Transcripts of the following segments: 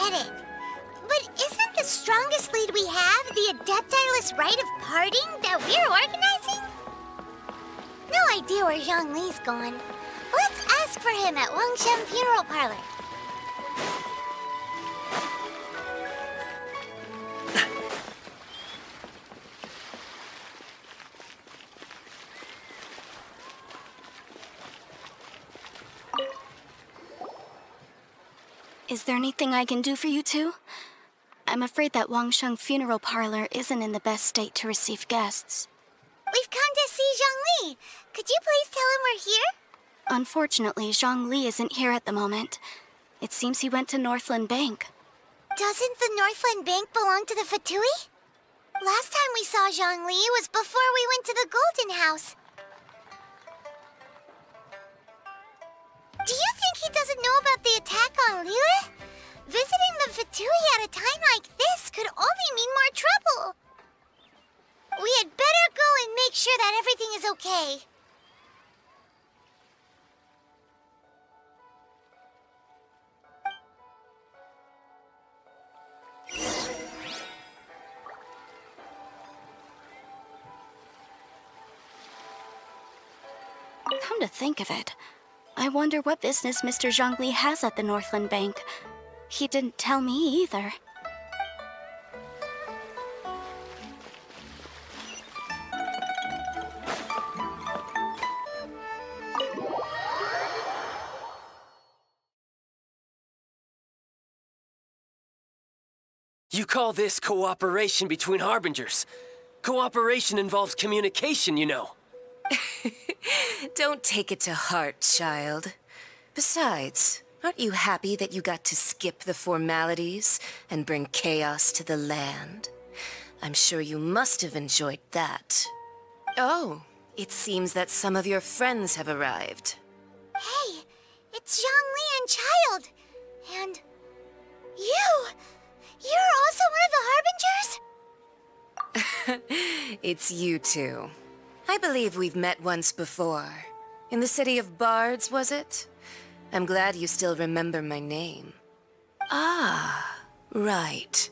get it. But isn't the strongest lead we have the Adeptilus Rite of Parting that we're organizing? No idea where Zhongli's gone. Let's ask for him at Wangshan Funeral Parlor. Is there anything I can do for you two? I'm afraid that Wangshan Funeral Parlor isn't in the best state to receive guests. We've come to see Zhongli. Could you please tell him we're here? Unfortunately, Zhongli isn't here at the moment. It seems he went to Northland Bank. Doesn't the Northland Bank belong to the Fatui? Last time we saw Zhongli was before we went to the Golden House. Do you think he doesn't know about the attack on Liyue? Visiting the Fatui at a time like this could only mean more trouble. We had better go and make sure that everything is okay. Come to think of it, I wonder what business Mr. Zhongli has at the Northland Bank. He didn't tell me either. You call this cooperation between Harbingers? Cooperation involves communication, you know. Don't take it to heart, child. Besides, aren't you happy that you got to skip the formalities and bring chaos to the land? I'm sure you must have enjoyed that. Oh, it seems that some of your friends have arrived. Hey, it's Zhongli and Child. And you! You're also one of the Harbingers? It's you two. I believe we've met once before. In the city of Bards, was it? I'm glad you still remember my name. Ah, right.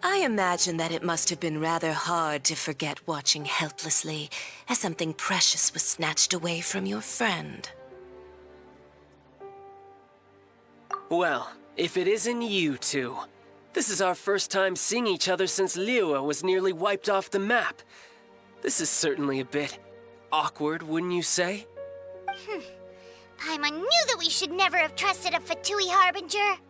I imagine that it must have been rather hard to forget watching helplessly as something precious was snatched away from your friend. Well, if it isn't you two. This is our first time seeing each other since Liyue was nearly wiped off the map. This is certainly a bit awkward, wouldn't you say? Paimon knew that we should never have trusted a Fatui Harbinger.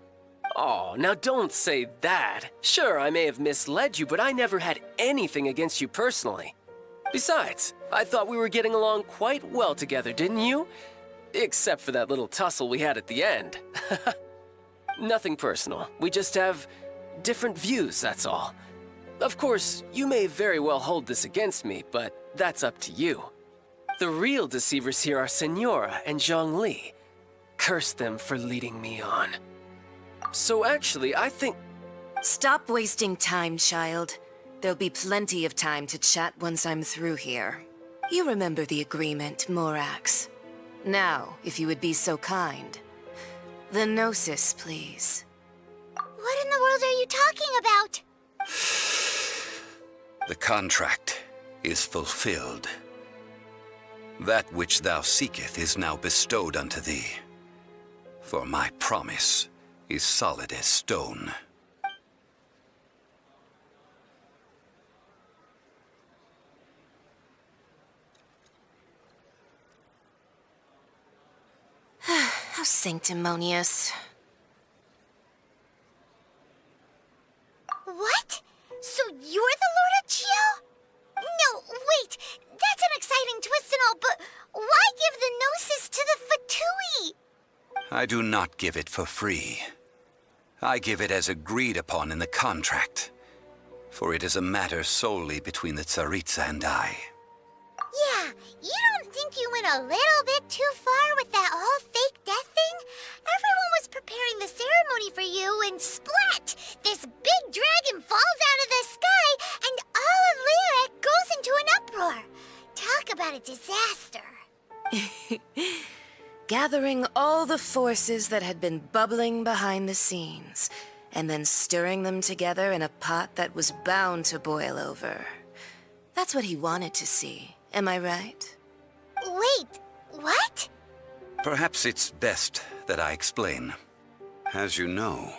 Oh, now don't say that. Sure, I may have misled you, but I never had anything against you personally. Besides, I thought we were getting along quite well together, didn't you? Except for that little tussle we had at the end. Nothing personal. We just have different views, that's all. Of course, you may very well hold this against me, but that's up to you. The real deceivers here are Senora and Zhongli. Curse them for leading me on. So actually, I think... Stop wasting time, child. There'll be plenty of time to chat once I'm through here. You remember the agreement, Morax. Now, if you would be so kind. The Gnosis, please. What in the world are you talking about? The contract is fulfilled. That which thou seeketh is now bestowed unto thee. For my promise is solid as stone. How sanctimonious. What? So you're the Lord of Chio? No, wait. That's an exciting twist and all, but why give the Gnosis to the Fatui? I do not give it for free. I give it as agreed upon in the contract. For it is a matter solely between the Tsaritsa and I. Yeah, you don't think you went a little bit too far with that whole fake death thing? Everyone was preparing the ceremony for you, and splat! This big dragon falls out of the sky, and all of Liyue goes into an uproar. Talk about a disaster. Gathering all the forces that had been bubbling behind the scenes, and then stirring them together in a pot that was bound to boil over. That's what he wanted to see, am I right? Wait, what? Perhaps it's best that I explain. As you know,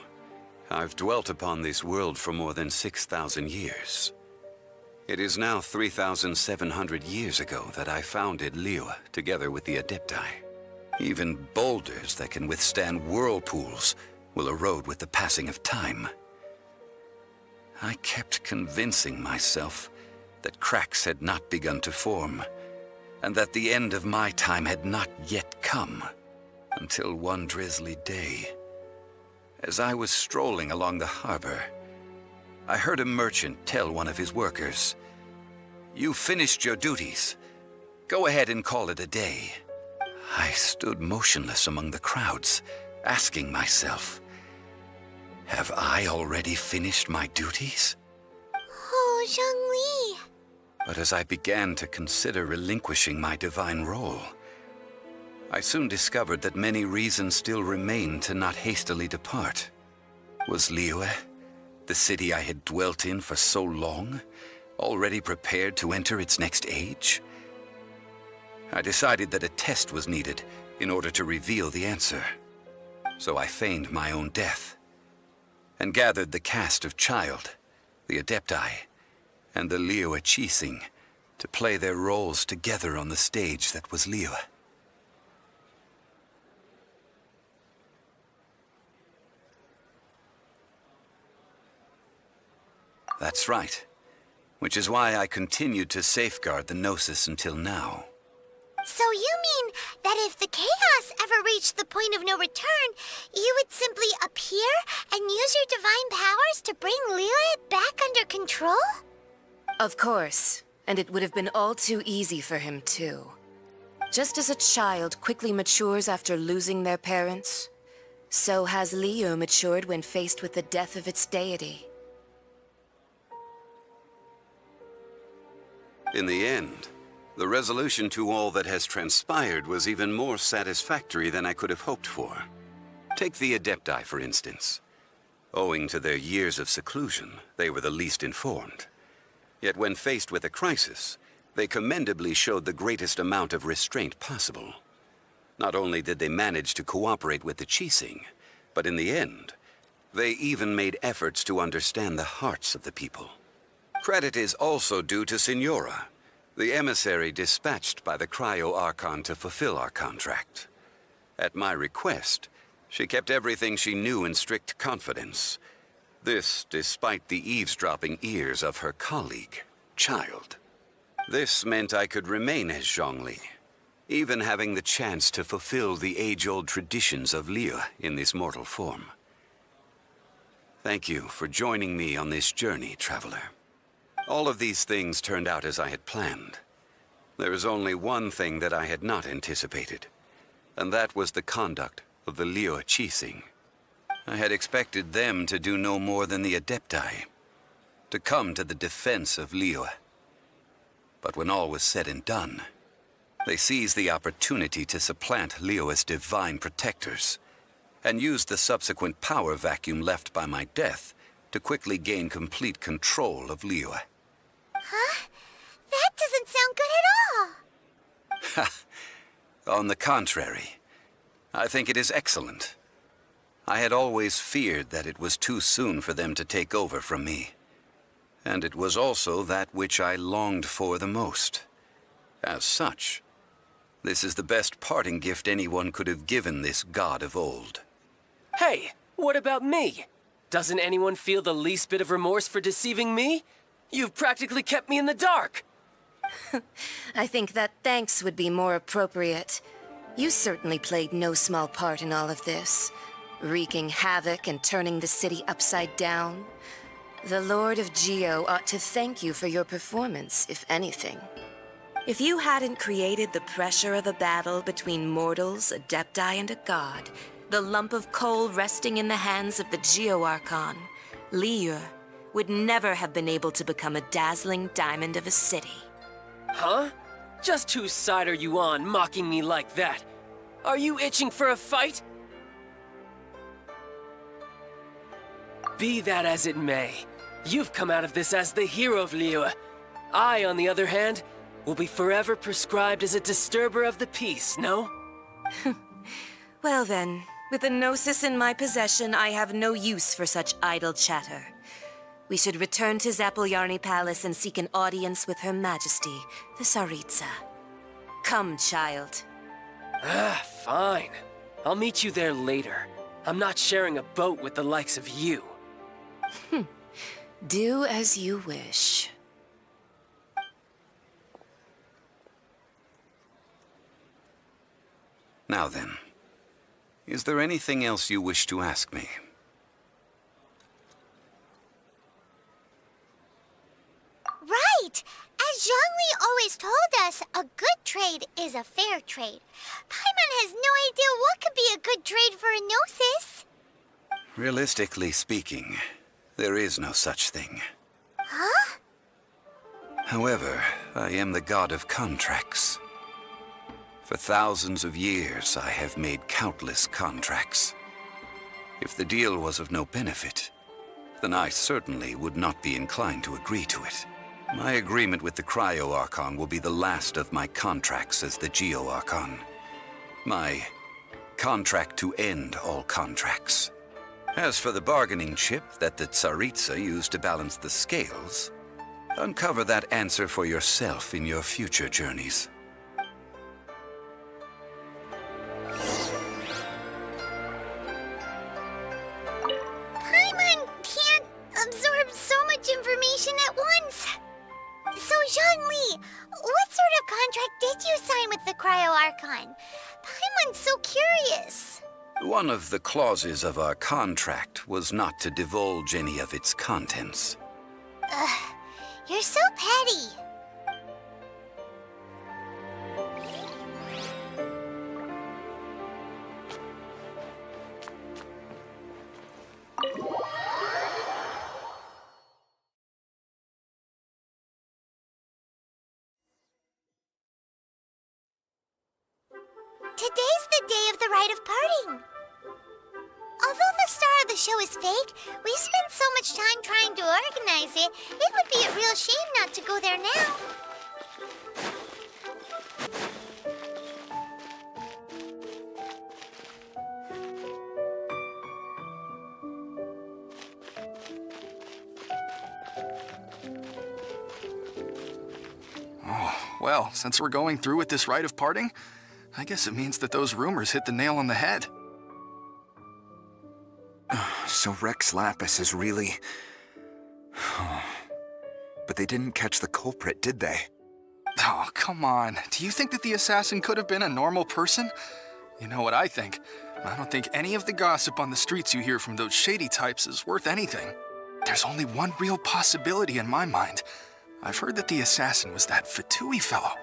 I've dwelt upon this world for more than 6,000 years. It is now 3,700 years ago that I founded Liyue together with the Adepti. Even boulders that can withstand whirlpools will erode with the passing of time. I kept convincing myself that cracks had not begun to form, and that the end of my time had not yet come, until one drizzly day, as I was strolling along the harbor, I heard a merchant tell one of his workers, "You finished your duties. Go ahead and call it a day." I stood motionless among the crowds, asking myself, have I already finished my duties? Oh, Zhongli. But as I began to consider relinquishing my divine role, I soon discovered that many reasons still remained to not hastily depart. Was Liyue, the city I had dwelt in for so long, already prepared to enter its next age? I decided that a test was needed in order to reveal the answer. So I feigned my own death, and gathered the cast of Child, the Adepti, and the Liyue Qixing to play their roles together on the stage that was Liyue. That's right. Which is why I continued to safeguard the Gnosis until now. So you mean that if the chaos ever reached the point of no return, you would simply appear and use your divine powers to bring Lilith back under control? Of course, and it would have been all too easy for him too. Just as a child quickly matures after losing their parents, so has Liyue matured when faced with the death of its deity. In the end, the resolution to all that has transpired was even more satisfactory than I could have hoped for. Take the Adepti, for instance. Owing to their years of seclusion, they were the least informed. Yet when faced with a crisis, they commendably showed the greatest amount of restraint possible. Not only did they manage to cooperate with the Qixing, but in the end, they even made efforts to understand the hearts of the people. Credit is also due to Signora, the emissary dispatched by the Cryo-Archon to fulfill our contract. At my request, she kept everything she knew in strict confidence. This despite the eavesdropping ears of her colleague, Child. This meant I could remain as Zhongli, even having the chance to fulfill the age-old traditions of Liyue in this mortal form. Thank you for joining me on this journey, traveler. All of these things turned out as I had planned. There is only one thing that I had not anticipated, and that was the conduct of the Liyue Qixing. I had expected them to do no more than the Adepti, to come to the defense of Liyue. But when all was said and done, they seized the opportunity to supplant Liyue's divine protectors, and used the subsequent power vacuum left by my death to quickly gain complete control of Liyue. Huh? That doesn't sound good at all. On the contrary, I think it is excellent. I had always feared that it was too soon for them to take over from me. And it was also that which I longed for the most. As such, this is the best parting gift anyone could have given this god of old. Hey, what about me? Doesn't anyone feel the least bit of remorse for deceiving me? You've practically kept me in the dark. I think that thanks would be more appropriate. You certainly played no small part in all of this, wreaking havoc and turning the city upside down. The Lord of Geo ought to thank you for your performance, if anything. If you hadn't created the pressure of a battle between mortals, Adepti, and a god, the lump of coal resting in the hands of the Geo-Archon, Liyue, would never have been able to become a dazzling diamond of a city. Huh? Just whose side are you on, mocking me like that? Are you itching for a fight? Be that as it may, you've come out of this as the hero of Liyue. I, on the other hand, will be forever prescribed as a disturber of the peace, no? Well then, with the Gnosis in my possession, I have no use for such idle chatter. We should return to Zappolyarny Palace and seek an audience with Her Majesty, the Tsaritsa. Come, child. Fine. I'll meet you there later. I'm not sharing a boat with the likes of you. Do as you wish. Now then, is there anything else you wish to ask me? Right! As Zhongli always told us, a good trade is a fair trade. Paimon has no idea what could be a good trade for a Gnosis. Realistically speaking, there is no such thing. Huh? However, I am the god of contracts. For thousands of years, I have made countless contracts. If the deal was of no benefit, then I certainly would not be inclined to agree to it. My agreement with the Cryo-Archon will be the last of my contracts as the Geo-Archon. My contract to end all contracts. As for the bargaining chip that the Tsaritsa used to balance the scales, uncover that answer for yourself in your future journeys. Paimon can't absorb so much information at once. So, Zhongli, what sort of contract did you sign with the Cryo-Archon? Paimon's so curious. One of the clauses of our contract was not to divulge any of its contents. You're so petty. Today's the day of the Rite of Parting. Although the star of the show is fake, we spent so much time trying to organize it, it would be a real shame not to go there now. Oh, well, since we're going through with this Rite of Parting, I guess it means that those rumors hit the nail on the head. So Rex Lapis is really... But they didn't catch the culprit, did they? Oh, come on. Do you think that the assassin could have been a normal person? You know what I think? I don't think any of the gossip on the streets you hear from those shady types is worth anything. There's only one real possibility in my mind. I've heard that the assassin was that Fatui fellow.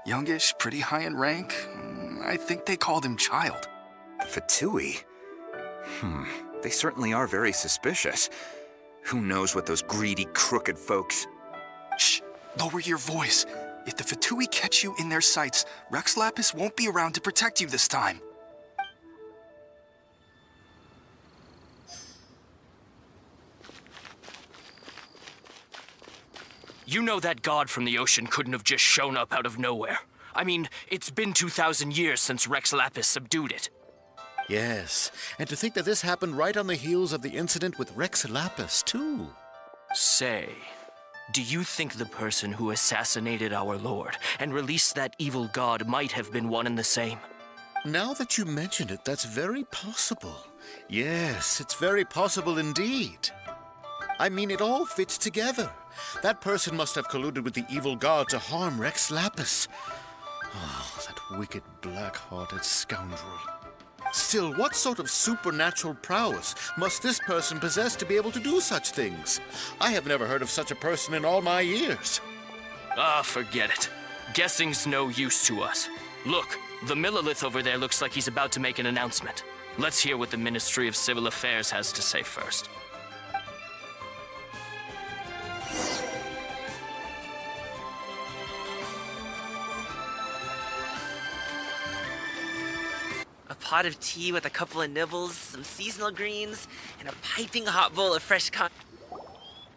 Youngish, pretty high in rank. I think they called him Child. The Fatui? They certainly are very suspicious. Who knows what those greedy, crooked folks... Shh! Lower your voice. If the Fatui catch you in their sights, Rex Lapis won't be around to protect you this time. You know that god from the ocean couldn't have just shown up out of nowhere. I mean, it's been 2,000 years since Rex Lapis subdued it. Yes, and to think that this happened right on the heels of the incident with Rex Lapis, too. Say, do you think the person who assassinated our lord and released that evil god might have been one and the same? Now that you mention it, that's very possible. Yes, it's very possible indeed. I mean, it all fits together. That person must have colluded with the evil god to harm Rex Lapis. Oh, that wicked, black-hearted scoundrel. Still, what sort of supernatural prowess must this person possess to be able to do such things? I have never heard of such a person in all my years. Ah, forget it. Guessing's no use to us. Look, the Millelith over there looks like he's about to make an announcement. Let's hear what the Ministry of Civil Affairs has to say first. pot of tea with a couple of nibbles, some seasonal greens, and a piping hot bowl of fresh con.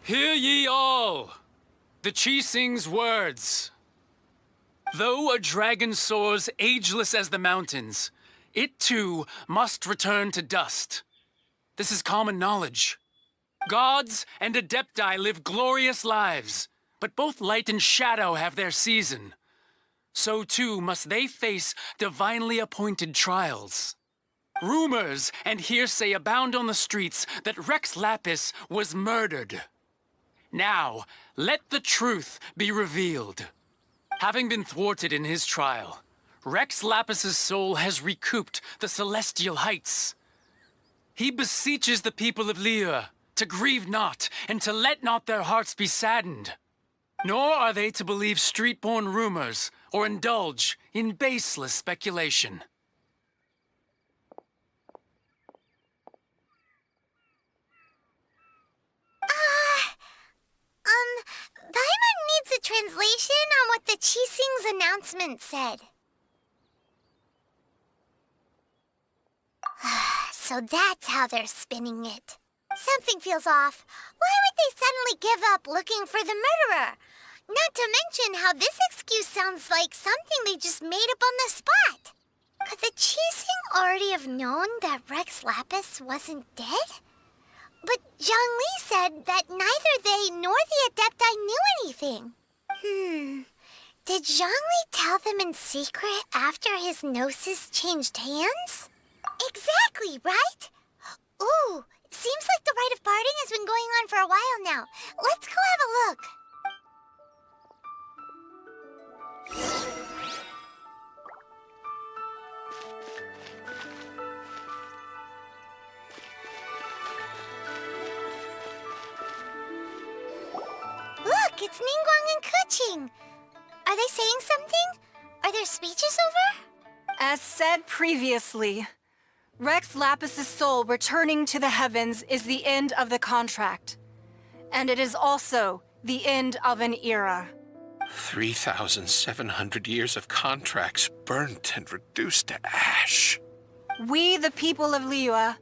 Hear ye all! The Qixing's words. Though a dragon soars ageless as the mountains, it too must return to dust. This is common knowledge. Gods and Adepti live glorious lives, but both light and shadow have their season. So too must they face divinely appointed trials. Rumors and hearsay abound on the streets that Rex Lapis was murdered. Now, let the truth be revealed. Having been thwarted in his trial, Rex Lapis's soul has recouped the celestial heights. He beseeches the people of Liyue to grieve not and to let not their hearts be saddened. Nor are they to believe street-born rumors or indulge in baseless speculation. Paimon needs a translation on what the Qixing's announcement said. So that's how they're spinning it. Something feels off. Why would they suddenly give up looking for the murderer? Not to mention how this excuse sounds like something they just made up on the spot. Could the Qixing already have known that Rex Lapis wasn't dead? But Zhongli said that neither they nor the Adepti knew anything. Did Zhongli tell them in secret after his gnosis changed hands? Exactly, right? Ooh, seems like the Rite of Parting has been going on for a while now. Let's go have a look. Look, it's Ningguang and Keqing. Are they saying something? Are their speeches over? As said previously, Rex Lapis's soul returning to the heavens is the end of the contract. And it is also the end of an era. 3,700 years of contracts burnt and reduced to ash. We, the people of Liyue,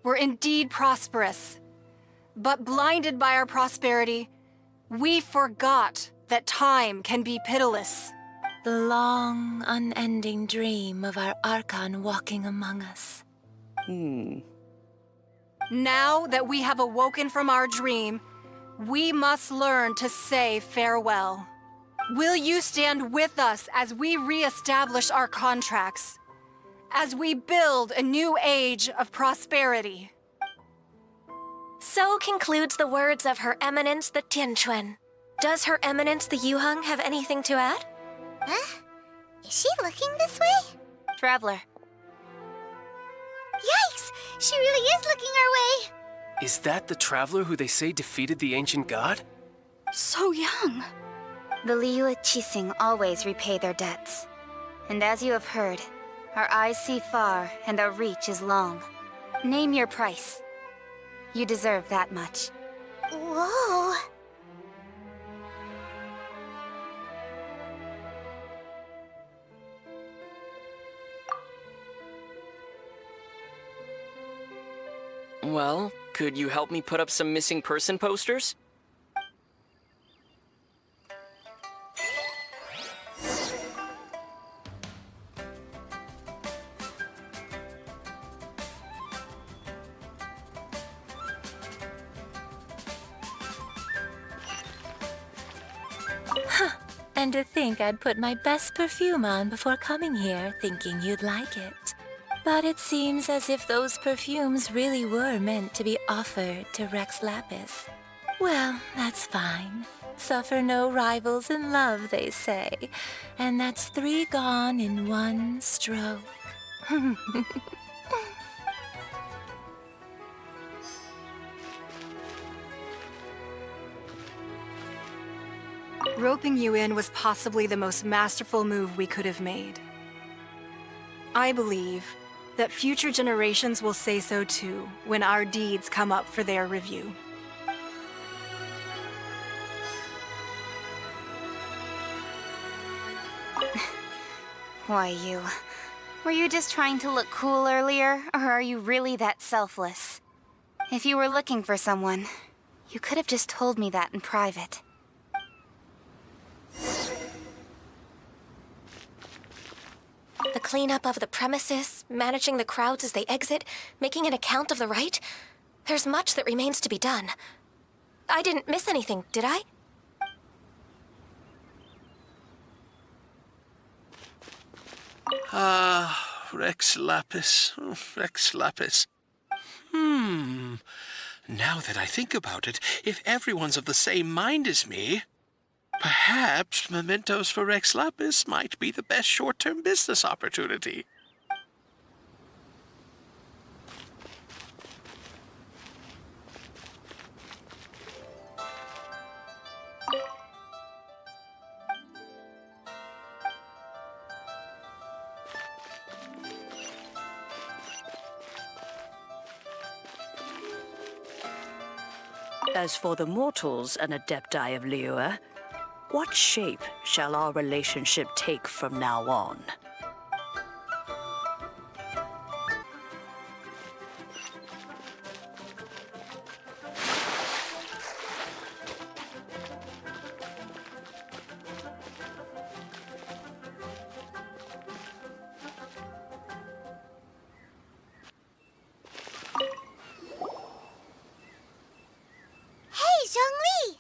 were indeed prosperous. But blinded by our prosperity, we forgot that time can be pitiless. The long, unending dream of our Archon walking among us. Now that we have awoken from our dream, we must learn to say farewell. Will you stand with us as we re-establish our contracts? As we build a new age of prosperity? So concludes the words of Her Eminence the Tianquan. Does Her Eminence the Yuheng have anything to add? Huh? Is she looking this way? Traveler. Yikes! She really is looking our way! Is that the traveler who they say defeated the ancient god? So young. The Liyue Qixing always repay their debts. And as you have heard, our eyes see far and our reach is long. Name your price. You deserve that much. Whoa! Well, could you help me put up some missing person posters? And to think I'd put my best perfume on before coming here, thinking you'd like it. But it seems as if those perfumes really were meant to be offered to Rex Lapis. Well, that's fine. Suffer no rivals in love, they say. And that's 3 gone in 1 stroke. Roping you in was possibly the most masterful move we could have made. I believe that future generations will say so too when our deeds come up for their review. Why, you... Were you just trying to look cool earlier, or are you really that selfless? If you were looking for someone, you could have just told me that in private. The cleanup of the premises, managing the crowds as they exit, making an account of the rite. There's much that remains to be done. I didn't miss anything, did I? Rex Lapis. Oh, Rex Lapis. Now that I think about it, if everyone's of the same mind as me, perhaps mementos for Rex Lapis might be the best short-term business opportunity. As for the mortals and adepti of Liyue, what shape shall our relationship take from now on? Hey, Zhongli!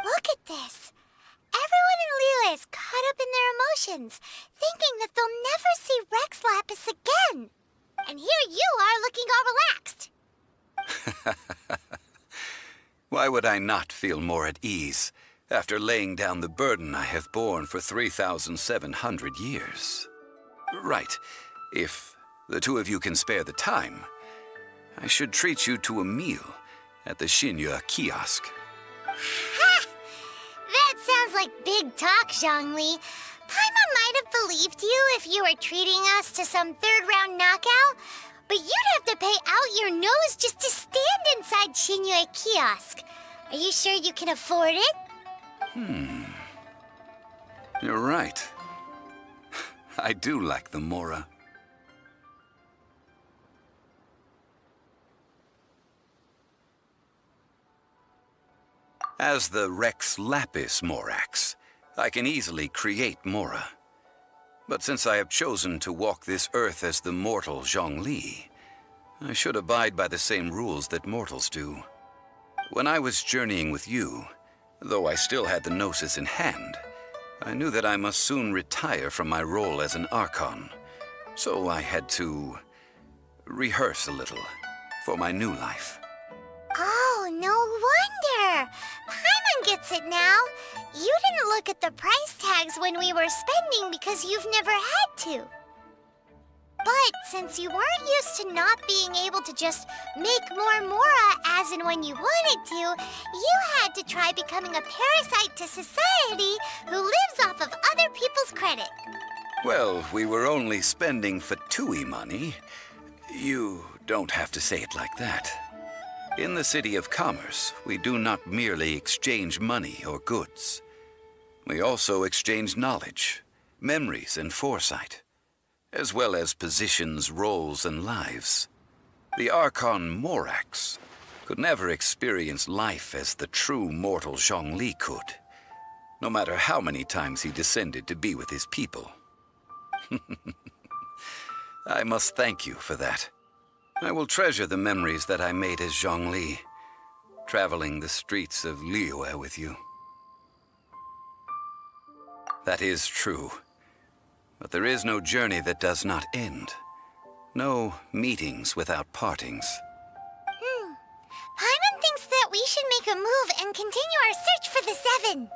Look at this. Everyone in Liyue is caught up in their emotions, thinking that they'll never see Rex Lapis again. And here you are looking all relaxed. Why would I not feel more at ease after laying down the burden I have borne for 3,700 years? Right. If the two of you can spare the time, I should treat you to a meal at the Xinyu kiosk. Ha! That sounds like big talk, Zhongli. Paimon might have believed you if you were treating us to some third-round knockout, but you'd have to pay out your nose just to stand inside Xinyu kiosk. Are you sure you can afford it? You're right. I do like the Mora. As the Rex Lapis Morax, I can easily create Mora. But since I have chosen to walk this earth as the mortal Zhongli, I should abide by the same rules that mortals do. When I was journeying with you, though I still had the Gnosis in hand, I knew that I must soon retire from my role as an Archon, so I had to rehearse a little for my new life. Oh, no wonder. Paimon gets it now. You didn't look at the price tags when we were spending because you've never had to. But since you weren't used to not being able to just make more Mora as and when you wanted to, you had to try becoming a parasite to society who lives off of other people's credit. Well, we were only spending Fatui money. You don't have to say it like that. In the City of Commerce, we do not merely exchange money or goods. We also exchange knowledge, memories, and foresight, as well as positions, roles, and lives. The Archon Morax could never experience life as the true mortal Zhongli could, no matter how many times he descended to be with his people. I must thank you for that. I will treasure the memories that I made as Zhongli, traveling the streets of Liyue with you. That is true. But there is no journey that does not end. No meetings without partings. Paimon thinks that we should make a move and continue our search for the Seven.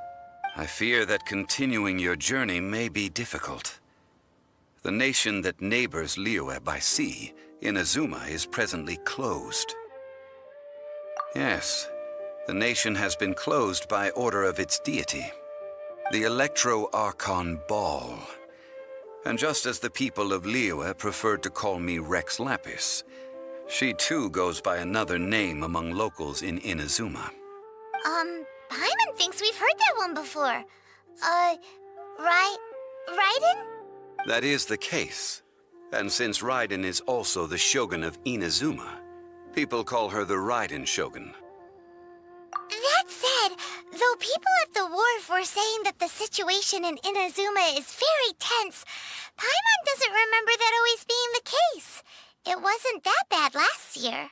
I fear that continuing your journey may be difficult. The nation that neighbors Liyue by sea, Inazuma, is presently closed. Yes, the nation has been closed by order of its deity, the Electro-Archon Ball. And just as the people of Liyue preferred to call me Rex Lapis, she too goes by another name among locals in Inazuma. Paimon thinks we've heard that one before. Raiden? That is the case. And since Raiden is also the Shogun of Inazuma, people call her the Raiden Shogun. That said, though people at the wharf were saying that the situation in Inazuma is very tense, Paimon doesn't remember that always being the case. It wasn't that bad last year.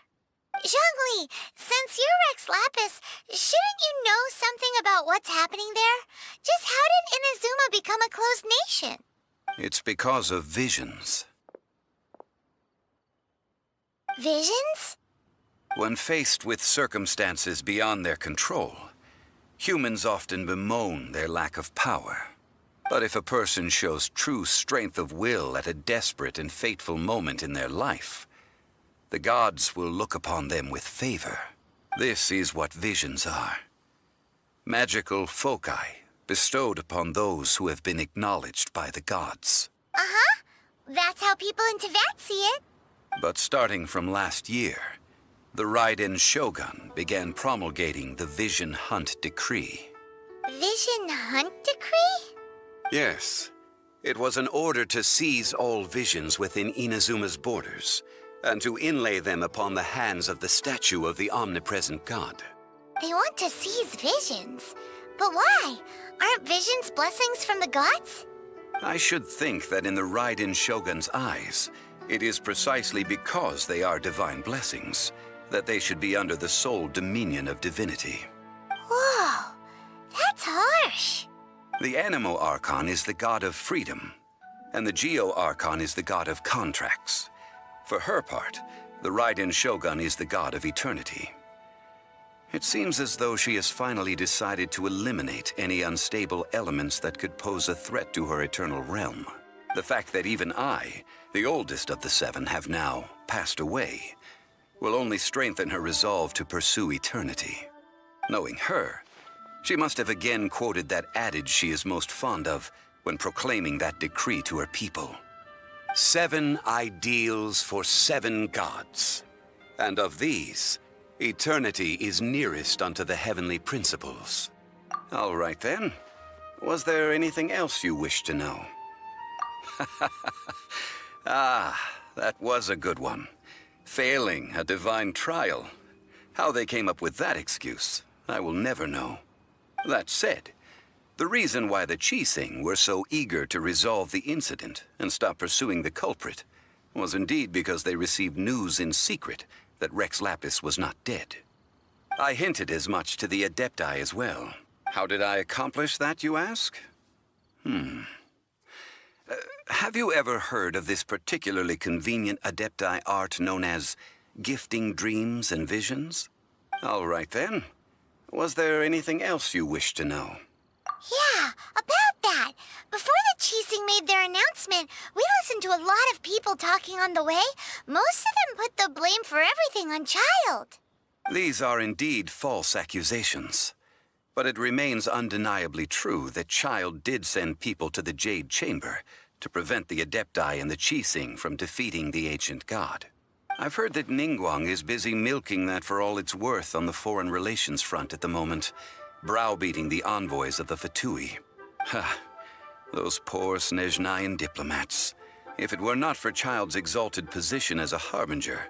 Zhongli, since you're Rex Lapis, shouldn't you know something about what's happening there? Just how did Inazuma become a closed nation? It's because of visions. Visions? When faced with circumstances beyond their control, humans often bemoan their lack of power. But if a person shows true strength of will at a desperate and fateful moment in their life, the gods will look upon them with favor. This is what visions are. Magical foci bestowed upon those who have been acknowledged by the gods. Uh-huh. That's how people in Teyvat see it. But starting from last year, the Raiden Shogun began promulgating the Vision Hunt Decree. Vision Hunt Decree? Yes. It was an order to seize all visions within Inazuma's borders, and to inlay them upon the hands of the statue of the omnipresent god. They want to seize visions. But why? Aren't visions blessings from the gods? I should think that in the Raiden Shogun's eyes, it is precisely because they are divine blessings that they should be under the sole dominion of divinity. Whoa, that's harsh. The Animo Archon is the god of freedom, and the Geo Archon is the god of contracts. For her part, the Raiden Shogun is the god of eternity. It seems as though she has finally decided to eliminate any unstable elements that could pose a threat to her eternal realm. The fact that even I, the oldest of the seven, have now passed away, will only strengthen her resolve to pursue eternity. Knowing her, she must have again quoted that adage she is most fond of when proclaiming that decree to her people. 7 ideals for 7 gods, and of these, eternity is nearest unto the heavenly principles. All right then. Was there anything else you wish to know? Ah, that was a good one. Failing a divine trial. How they came up with that excuse, I will never know. That said, the reason why the Qixing were so eager to resolve the incident and stop pursuing the culprit was indeed because they received news in secret that Rex Lapis was not dead. I hinted as much to the Adepti as well. How did I accomplish that, you ask? Have you ever heard of this particularly convenient Adepti art known as gifting dreams and visions? All right then. Was there anything else you wished to know? Yeah, about that. Before the Qixing made their announcement, we listened to a lot of people talking on the way. Most of them put the blame for everything on Child. These are indeed false accusations. But it remains undeniably true that Child did send people to the Jade Chamber to prevent the Adepti and the Qixing from defeating the ancient god. I've heard that Ningguang is busy milking that for all it's worth on the foreign relations front at the moment, browbeating the envoys of the Fatui. Ha! Those poor Snezhnayan diplomats. If it were not for Child's exalted position as a harbinger,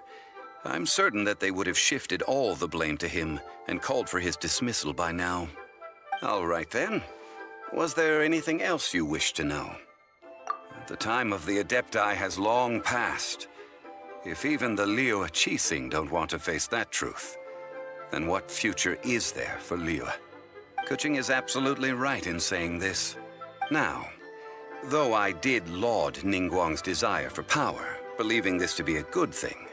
I'm certain that they would have shifted all the blame to him and called for his dismissal by now. All right then. Was there anything else you wish to know? The time of the Adepti has long passed. If even the Liyue Qixing don't want to face that truth, then what future is there for Liyue? Kuching is absolutely right in saying this. Now, though I did laud Ningguang's desire for power, believing this to be a good thing,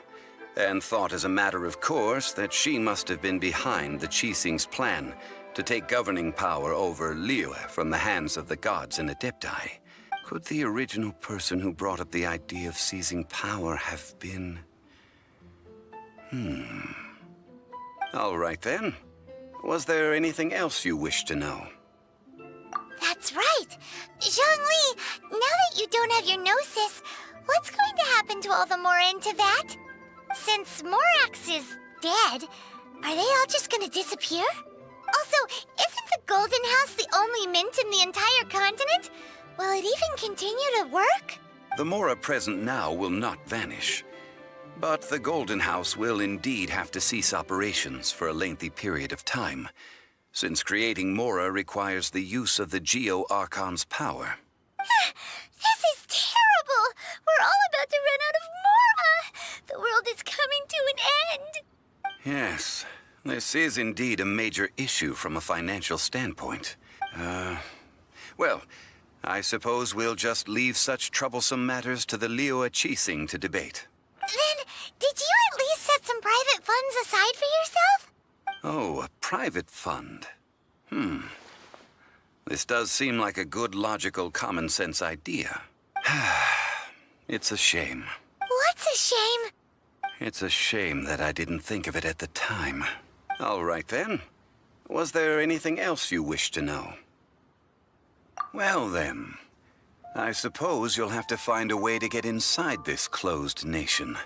and thought as a matter of course that she must have been behind the Qixing's plan to take governing power over Liyue from the hands of the gods and Adepti, could the original person who brought up the idea of seizing power have been... All right then. Was there anything else you wish to know? That's right. Zhongli, now that you don't have your gnosis, what's going to happen to all the Mora in Teyvat? Since Morax is dead, are they all just gonna disappear? Also, isn't the Golden House the only mint in the entire continent? Will it even continue to work? The Mora present now will not vanish. But the Golden House will indeed have to cease operations for a lengthy period of time, since creating Mora requires the use of the Geo-Archon's power. This is terrible! We're all about to run out of Mora! The world is coming to an end! Yes, this is indeed a major issue from a financial standpoint. Well, I suppose we'll just leave such troublesome matters to the Liyue Qixing to debate. Then, did you at least set some private funds aside for yourself? Oh, a private fund. This does seem like a good, logical, common-sense idea. It's a shame. What's a shame? It's a shame that I didn't think of it at the time. All right, then. Was there anything else you wish to know? Well, then. I suppose you'll have to find a way to get inside this closed nation.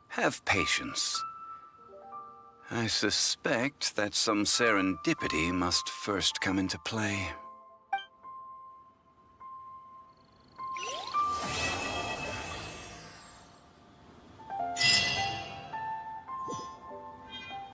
Have patience. I suspect that some serendipity must first come into play.